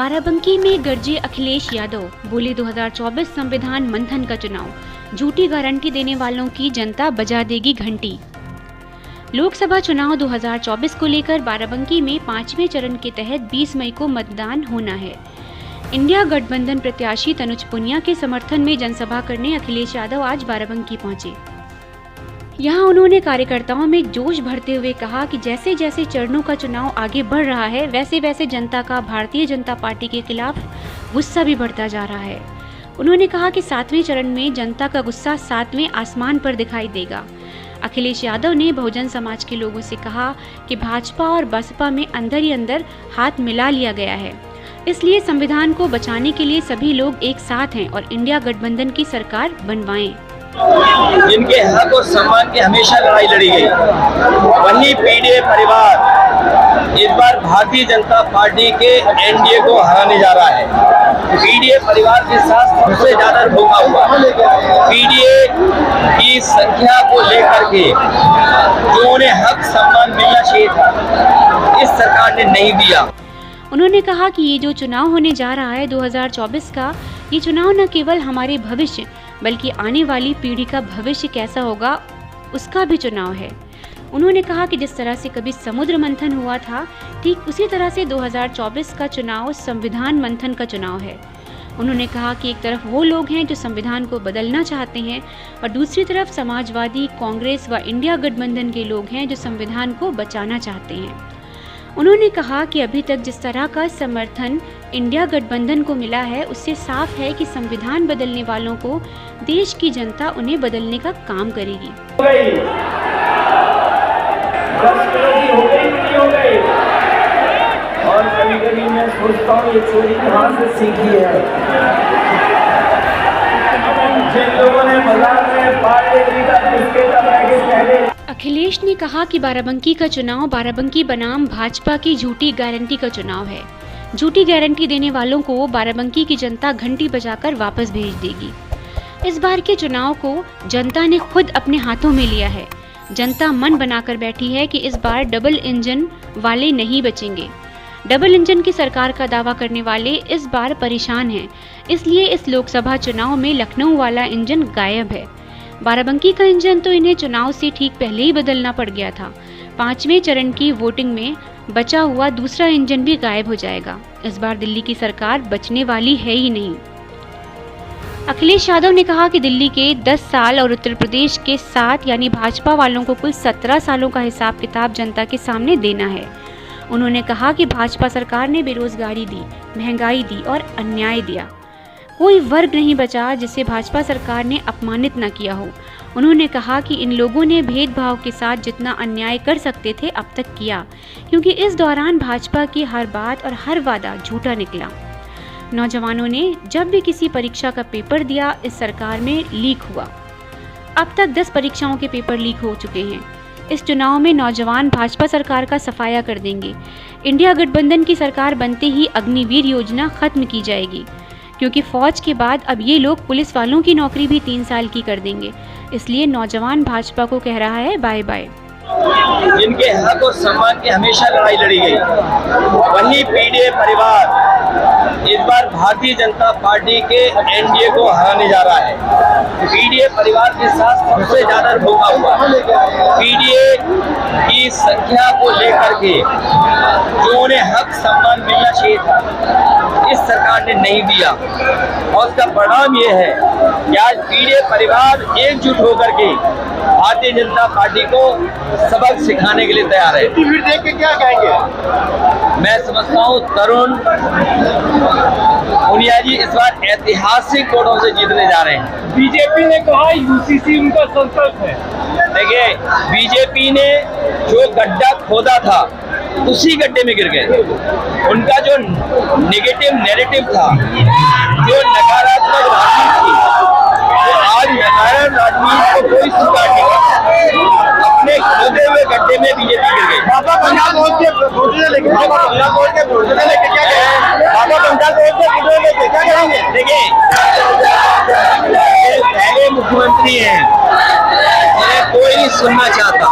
बाराबंकी में गरजे अखिलेश यादव, बोले 2024 संविधान मंथन का चुनाव, झूठी गारंटी देने वालों की जनता बजा देगी घंटी। लोकसभा चुनाव 2024 को लेकर बाराबंकी में 5वें चरण के तहत 20 मई को मतदान होना है। इंडिया गठबंधन प्रत्याशी तनुज पुनिया के समर्थन में जनसभा करने अखिलेश यादव आज बाराबंकी पहुंचे। यहां उन्होंने कार्यकर्ताओं में जोश भरते हुए कहा कि जैसे जैसे चरणों का चुनाव आगे बढ़ रहा है, वैसे वैसे जनता का भारतीय जनता पार्टी के खिलाफ गुस्सा भी बढ़ता जा रहा है। उन्होंने कहा कि 7वें चरण में जनता का गुस्सा 7वें आसमान पर दिखाई देगा। अखिलेश यादव ने बहुजन समाज के लोगों से कहा कि भाजपा और बसपा में अंदर ही अंदर हाथ मिला लिया गया है, इसलिए संविधान को बचाने के लिए सभी लोग एक साथ हैं और इंडिया गठबंधन की सरकार बनवाएं। जिनके हक और सम्मान की हमेशा लड़ाई लड़ी गई, वही पीडीए परिवार इस बार भारतीय जनता पार्टी के एनडीए को हराने जा रहा है। पीडीए परिवार के साथ सबसे ज्यादा धोखा हुआ। पीडीए की संख्या को लेकर के जो उन्हें हक सम्मान मिलना चाहिए था, इस सरकार ने नहीं दिया। उन्होंने कहा कि ये जो चुनाव होने जा रहा है 2024 का, ये चुनाव न केवल हमारे भविष्य बल्कि आने वाली पीढ़ी का भविष्य कैसा होगा उसका भी चुनाव है। उन्होंने कहा कि जिस तरह से कभी समुद्र मंथन हुआ था, ठीक उसी तरह से 2024 का चुनाव संविधान मंथन का चुनाव है। उन्होंने कहा कि एक तरफ वो लोग हैं जो संविधान को बदलना चाहते हैं और दूसरी तरफ समाजवादी, कांग्रेस व इंडिया गठबंधन के लोग हैं जो संविधान को बचाना चाहते हैं। उन्होंने कहा कि अभी तक जिस तरह का समर्थन इंडिया गठबंधन को मिला है, उससे साफ है कि संविधान बदलने वालों को देश की जनता उन्हें बदलने का काम करेगी। और कभी-कभी मैं सोचता हूं ये चोरी कहां से सीखी है। जिन लोगों ने बाजार में पार्ले का बिस्किट का पैकेट पहले। अखिलेश ने कहा कि बाराबंकी का चुनाव बाराबंकी बनाम भाजपा की झूठी गारंटी का चुनाव है। झूठी गारंटी देने वालों को बाराबंकी की जनता घंटी बजाकर वापस भेज देगी। इस बार के चुनाव को जनता ने खुद अपने हाथों में लिया है। जनता मन बनाकर बैठी है कि इस बार डबल इंजन वाले नहीं बचेंगे। डबल इंजन की सरकार का दावा करने वाले इस बार परेशान हैं, इसलिए इस लोकसभा चुनाव में लखनऊ वाला इंजन गायब है। बाराबंकी का इंजन तो इन्हें चुनाव से ठीक पहले ही बदलना पड़ गया था। 5वें चरण की वोटिंग में बचा हुआ दूसरा इंजन भी गायब हो जाएगा। इस बार दिल्ली की सरकार बचने वाली है ही नहीं। अखिलेश यादव ने कहा कि दिल्ली के 10 साल और उत्तर प्रदेश के 7 यानी भाजपा वालों को कुल 17 सालों का हिसाब किताब जनता के सामने देना है। उन्होंने कहा कि भाजपा सरकार ने बेरोजगारी दी, महंगाई दी और अन्याय दिया। कोई वर्ग नहीं बचा जिसे भाजपा सरकार ने अपमानित न किया हो। उन्होंने कहा कि इन लोगों ने भेदभाव के साथ जितना अन्याय कर सकते थे अब तक किया, क्योंकि इस दौरान भाजपा की हर बात और हर वादा झूठा निकला। नौजवानों ने जब भी किसी परीक्षा का पेपर दिया, इस सरकार में लीक हुआ। अब तक 10 परीक्षाओं के पेपर लीक हो चुके हैं। इस चुनाव में नौजवान भाजपा सरकार का सफाया कर देंगे। इंडिया गठबंधन की सरकार बनते ही अग्निवीर योजना खत्म की जाएगी, क्योंकि फौज के बाद अब ये लोग पुलिस वालों की नौकरी भी 3 साल की कर देंगे। इसलिए नौजवान भाजपा को कह रहा है बाय बाय। जिनके हक और सम्मान की हमेशा लड़ाई लड़ी गई, वही पीडीए परिवार इस बार भारतीय जनता पार्टी के एनडीए को हराने जा रहा है। पीडीए परिवार के साथ सबसे ज्यादा धोखा हुआ। पीडीए की संख्या को लेकर के जो उन्हें हक सम्मान मिलना चाहिए था, इस सरकार ने नहीं दिया। और उसका परिणाम ये है कि आज पीडीए परिवार एकजुट होकर के भारतीय जनता पार्टी को सबक सिखाने के लिए तैयार है। देख के क्या कहेंगे? मैं समझता हूँ तरुण पुनिया जी इस बार ऐतिहासिक वोटों से जीतने जा रहे हैं। बीजेपी ने कहा यूसीसी उनका संकल्प है। देखिए, बीजेपी ने जो गड्ढा खोदा था उसी गड्ढे में गिर गए। उनका जो नेगेटिव नैरेटिव था, जो नकारात्मक राजनीति थी, वो आज नकारात्मक राजनीति को कोई स्वीकार नहीं करता। अपने खोदे हुए गड्ढे में बीजेपी गिर गई। बाबा पंजाब बोर्ड के घोषणा लेके क्या कहेंगे? देखिए, पहले मुख्यमंत्री हैं, उन्हें कोई नहीं सुनना चाहता।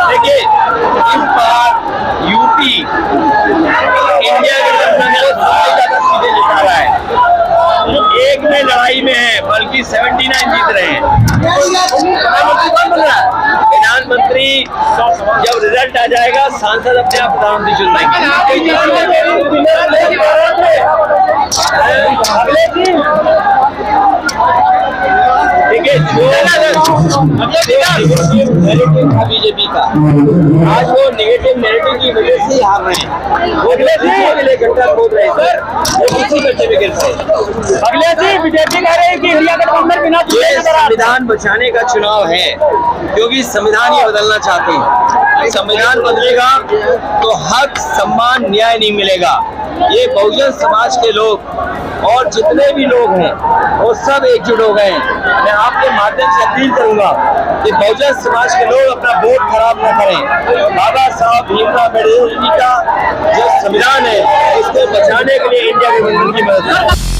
देखिए, जब रिजल्ट आ जाएगा सांसद अपने आप प्रधानमंत्री चुन बीजेपी का आज वो नेगेटिव नैरेटिव की वजह से ही हार रहे हैं। वो घंटा खोद रहे सर, वो किसी बच्चे में गिर रहे। अगले जी बीजेपी कह रही है कि इंडिया गठबंधन बिना ये संविधान बचाने का चुनाव है, क्योंकि संविधान ये बदलना चाहते हैं। संविधान बदलेगा तो हक, सम्मान, न्याय नहीं मिलेगा। ये बहुजन समाज के लोग और जितने भी लोग हैं वो सब एकजुट हो गए हैं। मैं आपके माध्यम से अपील करूंगा कि बहुजन समाज के लोग अपना वोट खराब न करें। बाबा साहब भीमराव अम्बेडकर जी का जो संविधान है उसको बचाने के लिए इंडिया गठबंधन की मदद करें।